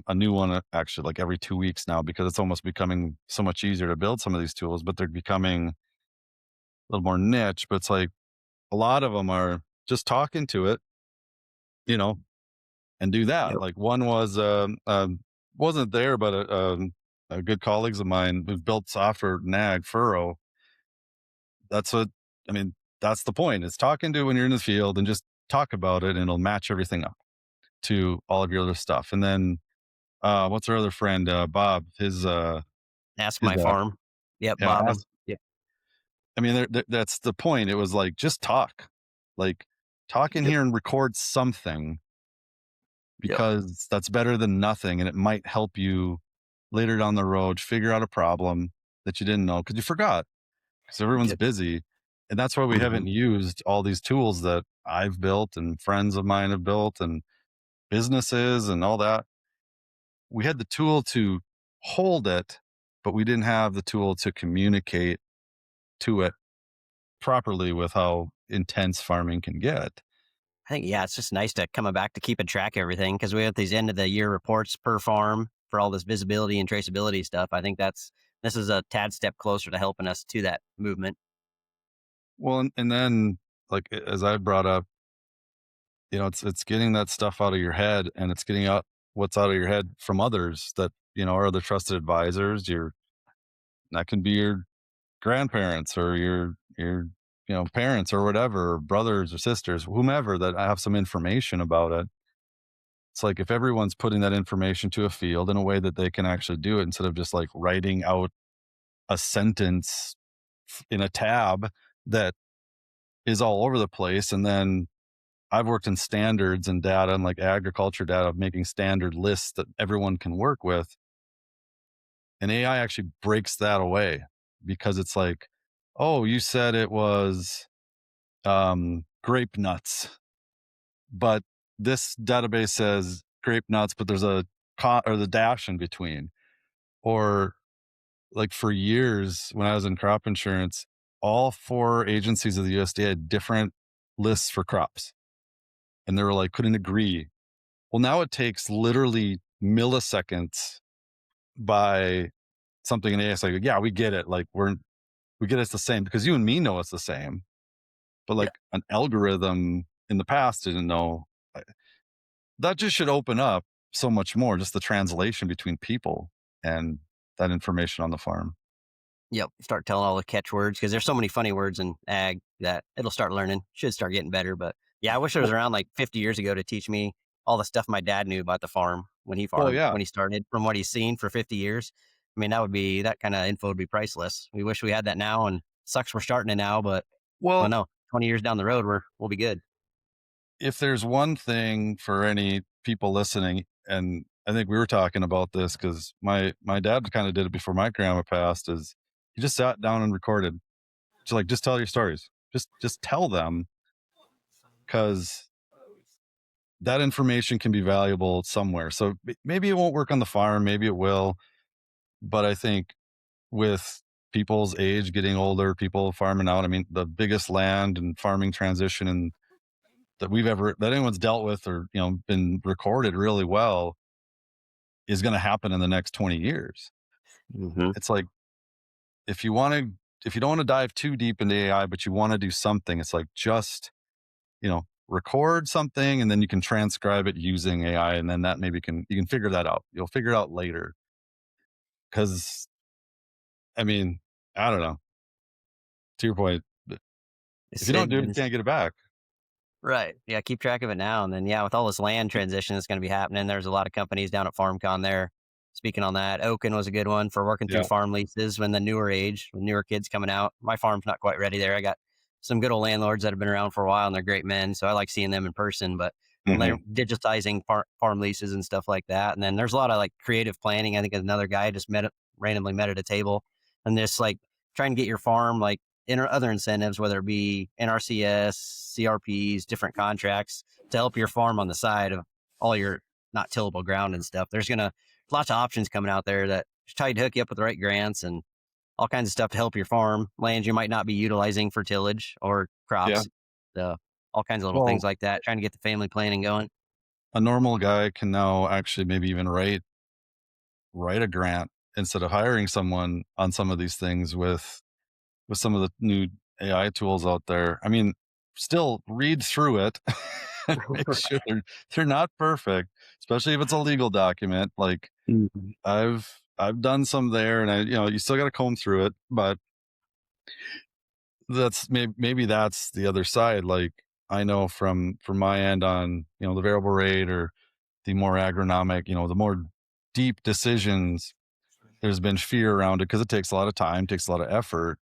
a new one actually like every 2 weeks now because it's almost becoming so much easier to build some of these tools, but they're becoming a little more niche. But it's like a lot of them are just talking to it, you know, and do that. Yep. Like one was wasn't there, but good colleagues of mine who've built software nag furrow. That's what I mean. That's the point. It's talking to when you're in the field and just talk about it, and it'll match everything up to all of your other stuff. And then what's our other friend, Bob? Ask His my farm. Yep. yeah. Bob. Yep. I mean, that's the point. It was like just like talk in Yep. here and record something Yep. because that's better than nothing, and it might help you later down the road figure out a problem that you didn't know because you forgot because everyone's Yep. busy. And that's why we Mhm. haven't used all these tools that I've built and friends of mine have built and businesses and all that. we had the tool to hold it, but we didn't have the tool to communicate to it properly with how intense farming can get. I think, yeah, it's just nice to coming back to keeping track of everything because we have these end of the year reports per farm for all this visibility and traceability stuff. I think this is a tad step closer to helping us to that movement. Well, and then like as I brought up, it's getting that stuff out of your head, and it's getting out what's out of your head from others that are other trusted advisors. That can be your grandparents or your parents or whatever, or brothers or sisters, whomever that have some information about it. It's like if everyone's putting that information to a field in a way that they can actually do it instead of just like writing out a sentence in a tab that is all over the place. And then I've worked in standards and data and like agriculture data of making standard lists that everyone can work with. And AI actually breaks that away because it's like, oh, you said it was grape nuts, but this database says grape nuts, but there's a or the dash in between. Or like for years when I was in crop insurance, all four agencies of the USDA had different lists for crops, and they were like couldn't agree. Well, now it takes literally milliseconds by something in AI. It's like, yeah, we get it. Like we get it's the same because you and me know it's the same, but Yeah. like an algorithm in the past didn't know. I- That just should open up so much more, just the translation between people and that information on the farm. Yep. Start telling all the catchwords because there's so many funny words in ag that it'll start learning. Should start getting better. But yeah, I wish it was Well, around like 50 years ago to teach me all the stuff my dad knew about the farm well, yeah. when he started from what he's seen for 50 years. I mean, that kind of info would be priceless. We wish we had that now and sucks we're starting it now, but well, Well, no, 20 years down the road, we'll be good. if there's one thing for any people listening, and I think we were talking about this because my dad kind of did it before my grandma passed, is he just sat down and recorded. Just tell your stories. Just tell them because that information can be valuable somewhere. So maybe it won't work on the farm, maybe it will, but I think with people's age getting older, people farming out, I mean, the biggest land and farming transition and that anyone's dealt with or been recorded really well is going to happen in the next 20 years. Hmm. It's like if you want to if you don't want to dive too deep into AI but you want to do something, it's like just record something and then you can transcribe it using AI, and then that maybe you can figure that out. You'll figure it out later because I mean, I don't know. To your point, if It's you don't do it, you been can't get it back. right. Yeah, keep track of it now. And then, yeah, with all this land transition that's going to be happening, there's a lot of companies down at FarmCon there. Speaking on that, Oaken was a good one for working through Yeah. farm leases when the newer age, when newer kids coming out. My farm's not quite ready there. I got some good old landlords that have been around for a while and they're great men. So I like seeing them in person, but Hmm. digitizing farm leases and stuff like that. And then there's a lot of like creative planning. I think another guy just randomly met at a table and just like trying to get your farm like other incentives, whether it be NRCS, CRPs, different contracts to help your farm on the side of all your not tillable ground and stuff. There's lots of options coming out there that try to hook you up with the right grants and all kinds of stuff to help your farm lands you might not be utilizing for tillage or Yeah. crops. So all kinds of little Well, things like that, trying to get the family planning going. a normal guy can now actually maybe even write a grant instead of hiring someone on some of these things with some of the new AI tools out there. I mean, still read through it and make sure they're not perfect, especially if it's a legal document. Like Mhm. I've done some there, and you still got to comb through it, but that's maybe that's the other side. Like I know from my end on the variable rate or the more agronomic, the more deep decisions. There's been fear around it because it takes a lot of time, takes a lot of effort.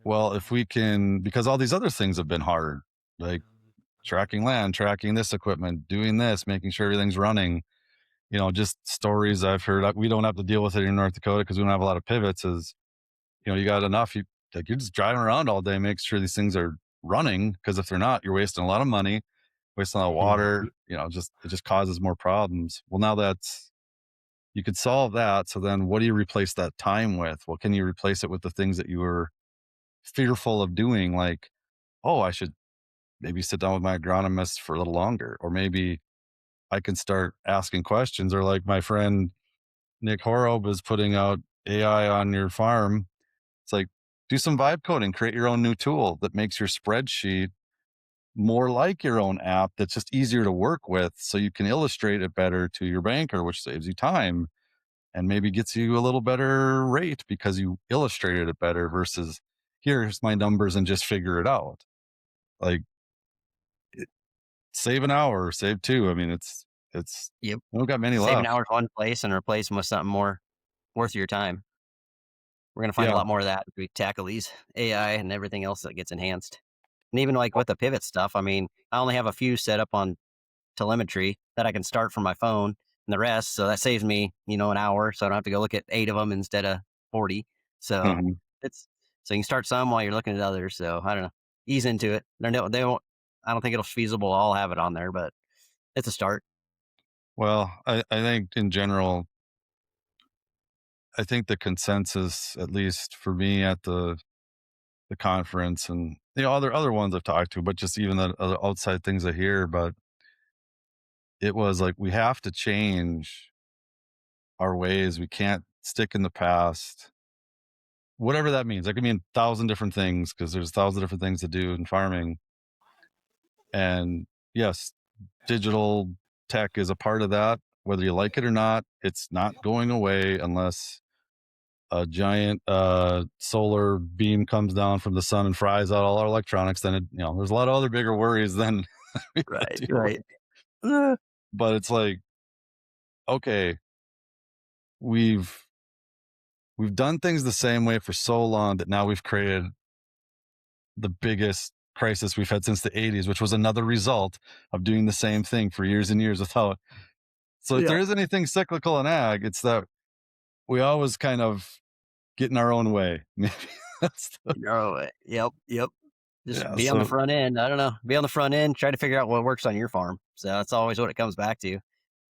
Well, if we can, because all these other things have been hard, like tracking land, tracking this equipment, doing this, making sure everything's running. Just stories I've heard. We don't have to deal with it in North Dakota because we don't have a lot of pivots. Is you got enough. You're just driving around all day, make sure these things are running. Because if they're not, you're wasting a lot of money, wasting a lot of water. Just it just causes more problems. Well, now that's you could solve that. So then what do you replace that time with? Well, can you replace it with the things that you were fearful of doing? Like, oh, I should maybe sit down with my agronomist for a little longer, or maybe I can start asking questions, or like my friend Nick Horob is putting out AI on your farm. It's like, do some vibe coding, create your own new tool that makes your spreadsheet more like your own app that's just easier to work with so you can illustrate it better to your banker, which saves you time and maybe gets you a little better rate because you illustrated it better versus here's my numbers and just figure it out. Like it, save an hour, save two. I mean, it's Yep. we don't got many Save an left. hour one place and replace them with something more worth your time. We're gonna find a Yeah. lot more of that if we tackle these AI and everything else that gets enhanced. And even like with the pivot stuff, I mean, I only have a few set up on telemetry that I can start from my phone and the rest. So that saves me, an hour. So I don't have to go look at 8 of them instead of 40. So Mhm. it's, so you can start some while you're looking at others. So I don't know, ease into it. They won't, I don't think it'll feasible. I'll have it on there, but it's a start. Well, I think in general, I think the consensus, at least for me at the conference and other ones I've talked to, but just even the other outside things I hear, but it was like we have to change our ways. We can't stick in the past. Whatever that means. That could mean 1,000 different things because there's 1,000 different things to do in farming. And yes, digital tech is a part of that. Whether you like it or not, it's not going away unless a giant solar beam comes down from the sun and fries out all our electronics. Then there's a lot of other bigger worries than we got Right. to deal with. Right. Uh, But it's like, okay, we've we've done things the same way for so long that now we've created the biggest crisis we've had since the 80s, which was another result of doing the same thing for years and years without. So if yeah. there is anything cyclical in ag, it's that we always kind of get in our own way. Maybe that's the, Oh, yep. Yep. Just yeah. be on the So front end. I don't know. Be on the front end. Try to figure out what works on your farm. So that's always what it comes back to.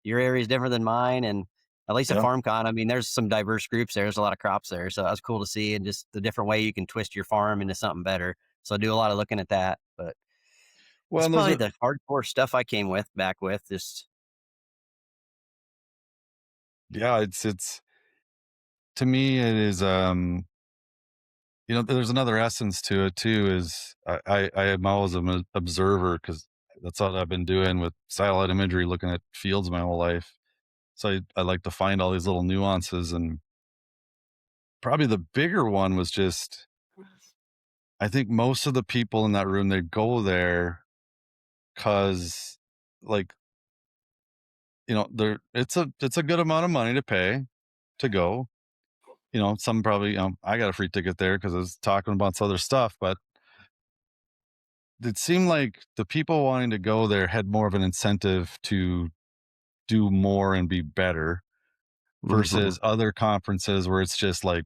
Your area is different than mine, and at least at yeah. FarmCon, I mean, there's some diverse groups there. There's a lot of crops there, so that was cool to see, and just the different way you can twist your farm into something better. So I do a lot of looking at that, but Well, that's and those probably are the hardcore stuff I came with back with. Just yeah. It's to me it is there's another essence to it too. Is I am always an observer because that's all I've been doing with satellite imagery, looking at fields my whole life. So I like to find all these little nuances, and probably the bigger one was just I think most of the people in that room they go there because like there it's a good amount of money to pay to go. Some probably I got a free ticket there because I was talking about some other stuff, but it seemed like the people wanting to go there had more of an incentive to do more and be better mhm. versus other conferences where it's just like,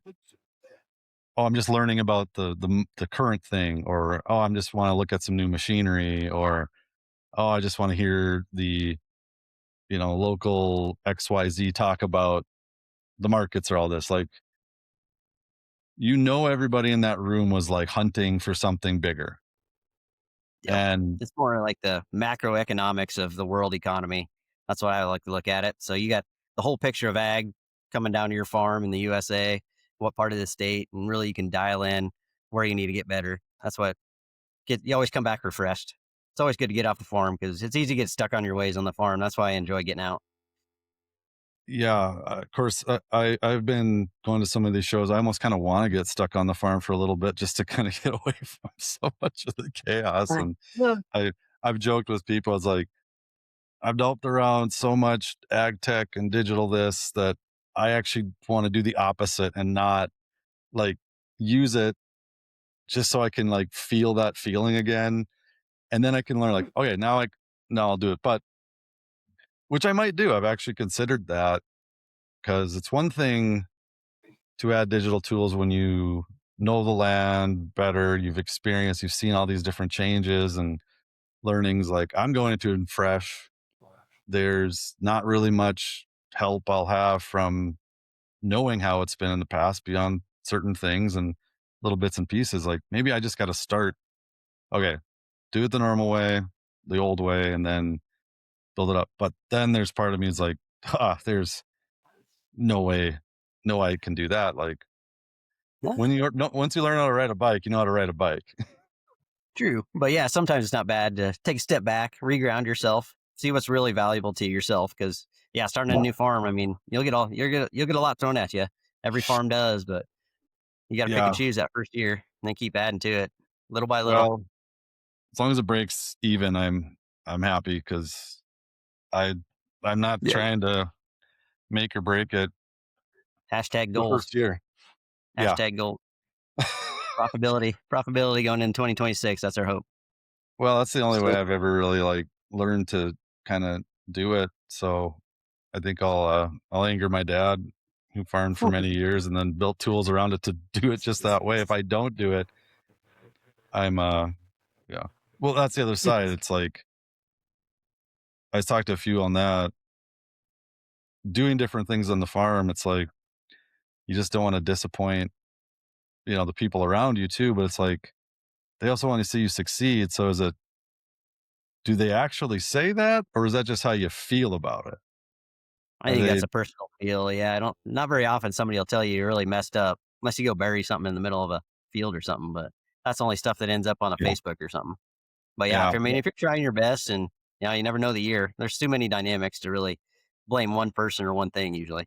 oh, I'm just learning about the current thing, or oh, I'm just want to look at some new machinery, or oh, I just want to hear the local XYZ talk about the markets or all this. Like, everybody in that room was like hunting for something bigger. Yep. And It's more like the macroeconomics of the world economy. That's why I like to look at it. So you got the whole picture of ag coming down to your farm in the USA, what part of the state, and really you can dial in where you need to get better. That's what you always come back refreshed. It's always good to get off the farm because it's easy to get stuck on your ways on the farm. That's why I enjoy getting out. yeah, of course, I've been going to some of these shows. I almost kind of want to get stuck on the farm for a little bit just to kind of get away from so much of the chaos. Mm. And Yeah. I I've joked with people. It's like I've delved around so much ag tech and digital this that I actually want to do the opposite and not like use it just so I can like feel that feeling again, and then I can learn like, okay, now I'll do it. But which I might do. I've actually considered that because it's one thing to add digital tools when you know the land better, you've seen all these different changes and learnings. Like I'm going into it fresh. There's not really much. help I'll have from knowing how it's been in the past beyond certain things and little bits and pieces. Like maybe I just got to start, okay, do it the normal way, the old way, and then build it up. But then there's part of me is like, there's no way, no, I can do that. Like Yeah, when you no, once you learn how to ride a bike, you know how to ride a bike. true. But yeah, sometimes it's not bad to take a step back, reground yourself, see what's really valuable to yourself. Because yeah, starting a new farm, I mean, you'll get a lot thrown at you. Every farm does, but you got to pick and Yeah. choose that first year, and then keep adding to it, little by little. Well, as long as it breaks even, I'm happy because I I'm not Yeah. trying to make or break it Hashtag the goals. first year. Yeah. Hashtag goal. Profitability going into 2026. That's our hope. Well, that's the only way So I've ever really like learned to kind of do it. So I think I'll anger my dad who farmed for many years and then built tools around it to do it just that way. If I don't do it, I'm yeah. Well, that's the other side. It's like I talked to a few on that doing different things on the farm. It's like you just don't want to disappoint, the people around you too, but it's like they also want to see you succeed. So is it do they actually say that or is that just how you feel about it? I Are think they that's a personal feel. Yeah, I don't. Not very often somebody will tell you you're really messed up unless you go bury something in the middle of a field or something. But that's only stuff that ends up on a yeah. Facebook or something. But yeah, Yeah. if you're trying your best and you never know the year. There's too many dynamics to really blame one person or one thing usually.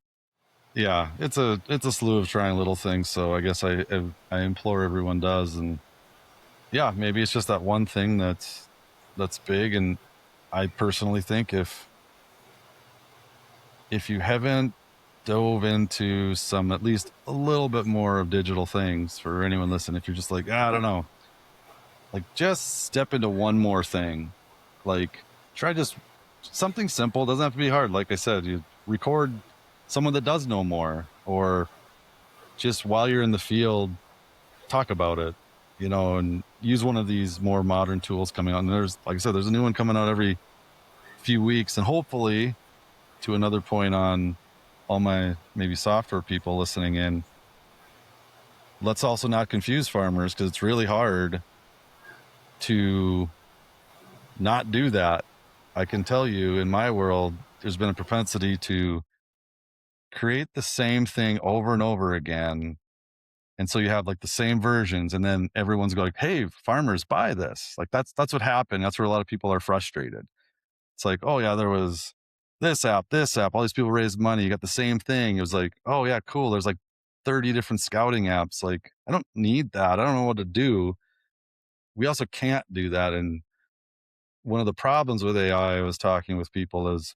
Yeah, it's a slew of trying little things. So I guess I implore everyone does, and yeah, maybe it's just that one thing that's big. And I personally think if you haven't dove into some at least a little bit more of digital things for anyone listening, if you're just like I don't know, like just step into one more thing, like try just something simple. Doesn't have to be hard. Like I said, you record someone that does know more, or just while you're in the field talk about it, and use one of these more modern tools coming out. And there's, like I said, there's a new one coming out every few weeks. And hopefully, to another point on all my maybe software people listening in, let's also not confuse farmers because it's really hard to not do that. I can tell you in my world, there's been a propensity to create the same thing over and over again. And so you have like the same versions, and then everyone's going, "Hey, farmers, buy this." Like that's what happened. That's where a lot of people are frustrated. It's like, "Oh yeah, there was this app. All these people raised money. You got the same thing." It was like, "Oh yeah, cool. There's like 30 different scouting apps." Like I don't need that. I don't know what to do. We also can't do that. And one of the problems with AI, I was talking with people is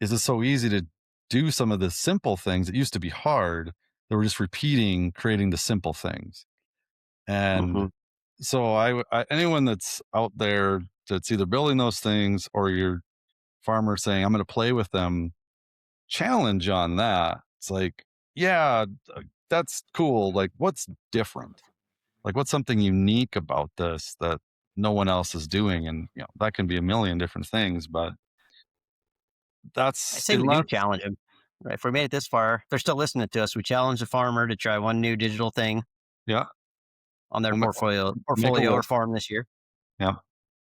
it's so easy to do some of the simple things that used to be hard. That we're just repeating, creating the simple things. And Hmm. so anyone that's out there that's either building those things or your farmer saying, I'm going to play with them, challenge on that. It's like, yeah, that's cool. Like, what's different? Like, what's something unique about this that no one else is doing? And, that can be a million different things, but I that's say it. we do challenge them. Right? If we made it this far, they're still listening to us. We challenge the farmer to try one new digital thing Yeah. on their We'll make a portfolio or list. farm this year. Yeah.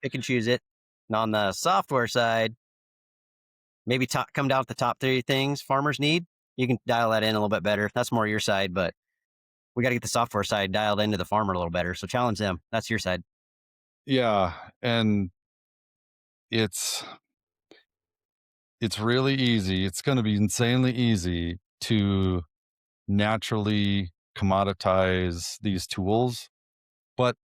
Pick and choose it. And on the software side, maybe come down with the top three things farmers need. You can dial that in a little bit better. That's more your side, but we got to get the software side dialed into the farmer a little better. So challenge them. That's your side. Yeah. And it's, it's really easy. It's going to be insanely easy to naturally commoditize these tools. But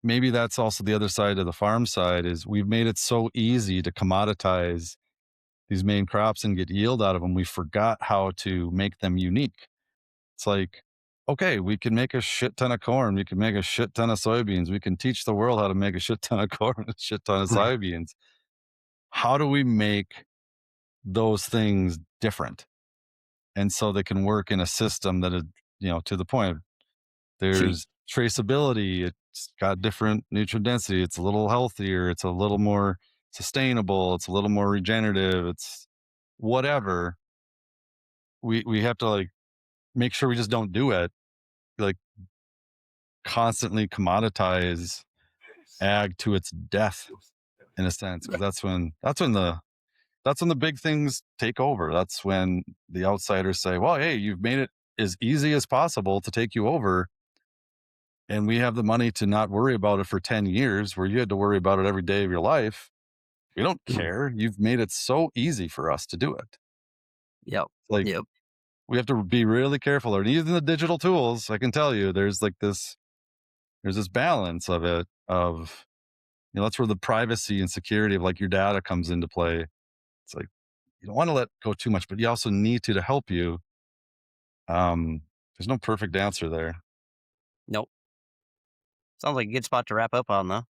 maybe that's also the other side of the farm side is we've made it so easy to commoditize these main crops and get yield out of them. We forgot how to make them unique. It's like, okay, we can make a shit ton of corn. We can make a shit ton of soybeans. We can teach the world how to make a shit ton of corn, a shit ton of soybeans. How do we make those things different? And so they can work in a system that is, to the point. Cheap. There's traceability. It's got different nutrient density. It's a little healthier. It's a little more sustainable. It's a little more regenerative. whatever, we have to like make sure we just don't do it. Like constantly commoditize ag to its death in a sense, because that's when the big things take over. That's when the outsiders say, "Well, hey, you've made it as easy as possible to take you over, and we have the money to not worry about it for 10 years where you had to worry about it every day of your life. We don't care. You've made it so easy for us to do it." Yep. Like Yep. we have to be really careful. And using the digital tools, I can tell you, there's this balance of it. Of that's where the privacy and security of like your data comes into play. It's like you don't want to let go too much, but you also need to help you. There's no perfect answer there. Nope. Sounds like a good spot to wrap up on, though.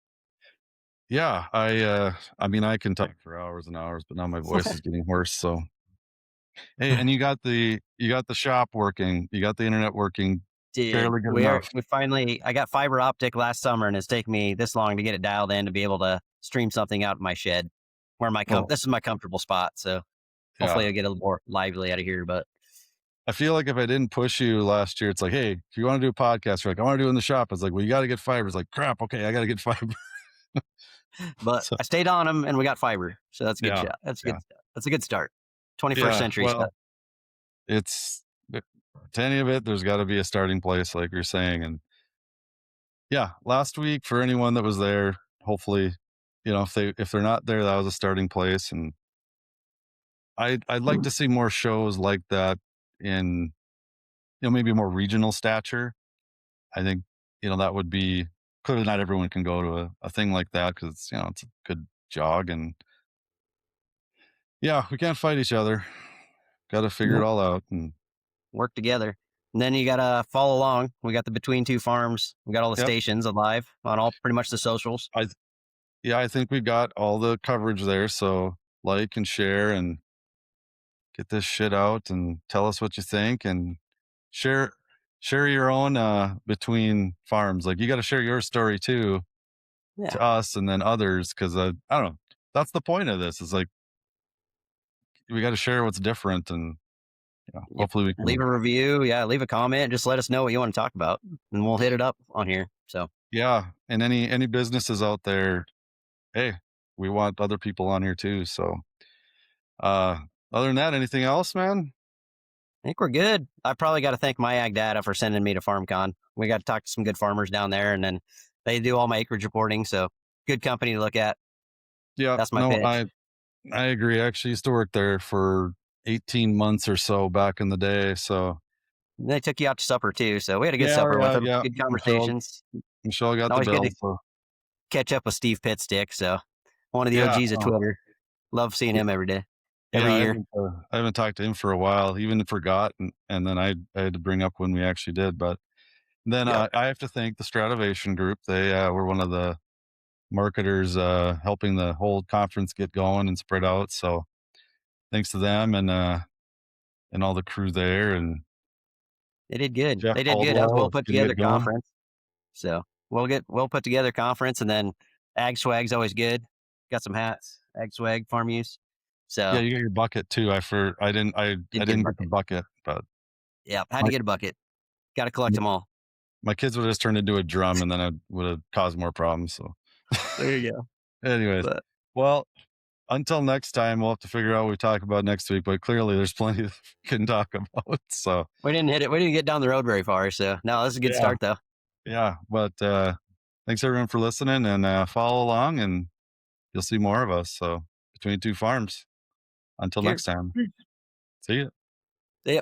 Yeah, I mean I can talk for hours and hours, but now my voice is getting worse. So hey, and you got the shop working, you got the internet working Dude, fairly good enough. we finally I got fiber optic last summer, and it's taken me this long to get it dialed in to be able to stream something out of my shed where Well, this is my comfortable spot. So hopefully yeah. I'll get a little more lively out of here. But I feel like if I didn't push you last year, it's like, hey, if you want to do a podcast, you're like, I want to do it in the shop. It's like, well, you got to get fiber. It's like, crap. Okay, I got to get fiber. So I stayed on them and we got fiber. So that's a good yeah, shot. That's a yeah, good stuff. That's a good start. 21st yeah. century stuff. Well, it's to any of it. There's got to be a starting place, like you're saying. And yeah, last week for anyone that was there, hopefully, if they're not there, that was a starting place. And I'd like to see more shows like that in maybe more regional stature. I think that would be clearly not everyone can go to a thing like that because it's a good jog. And yeah, we can't fight each other. Got to figure it Nope. all out. And Work together. And then you got to follow along. We got the Between Two Farms. We got all the yep, stations alive on all pretty much the socials. I yeah, I think we got all the coverage there. So like and share and get this shit out and tell us what you think and share share your own between farms. Like you got to share your story too Yeah. to us and then others because I don't know. That's the point of this. Is like we got to share what's different and Yep. hopefully we Leave can. a review. Yeah. Leave a comment. Just let us know what you want to talk about and we'll hit it up on here. So Yeah, and any businesses out there, hey, we want other people on here too. So uh other than that, anything else, man? I think we're good. I probably got to thank my ag data for sending me to FarmCon. We got to talk to some good farmers down there and then they do all my acreage reporting. So good company to look at. Yeah, That's my no, pitch. I agree. I actually used to work there for 18 months or so back in the day. So And they took you out to supper too. So we had a good yeah, supper with yeah, them. yeah. Good Michelle conversations. Michelle got the Always good bill. to So catch up with Steve Pitstick. So one of the yeah, OGs of no, Twitter. Love seeing him every day, yeah, every year. I haven't talked to him for a while, even forgot and then I had to bring up when we actually did. But then Yep. I have to thank the Strativation group. They were one of the marketers helping the whole conference get going and spread out. So thanks to them and all the crew there and They did good. Jeff They did good. That was Caldwell well put getting together it going. conference. So we'll get well put together conference and then ag swag's always good. Got some hats, ag swag, farm use. Yeah, So you got your bucket too. I did get a didn't get the bucket. bucket, but Yeah, had my to get a bucket. Got to collect them all. my kids would have just turned into a drum and then I would have caused more problems. So There you go. anyways, But well, until next time, we'll have to figure out what we talk about next week, but clearly there's plenty that we can talk about. So we didn't hit it. We didn't get down the road very far. So no, this is a good yeah, start though. yeah. But thanks everyone for listening and follow along and you'll see more of us. So between two farms. Until next Cheers. time. See you. See ya.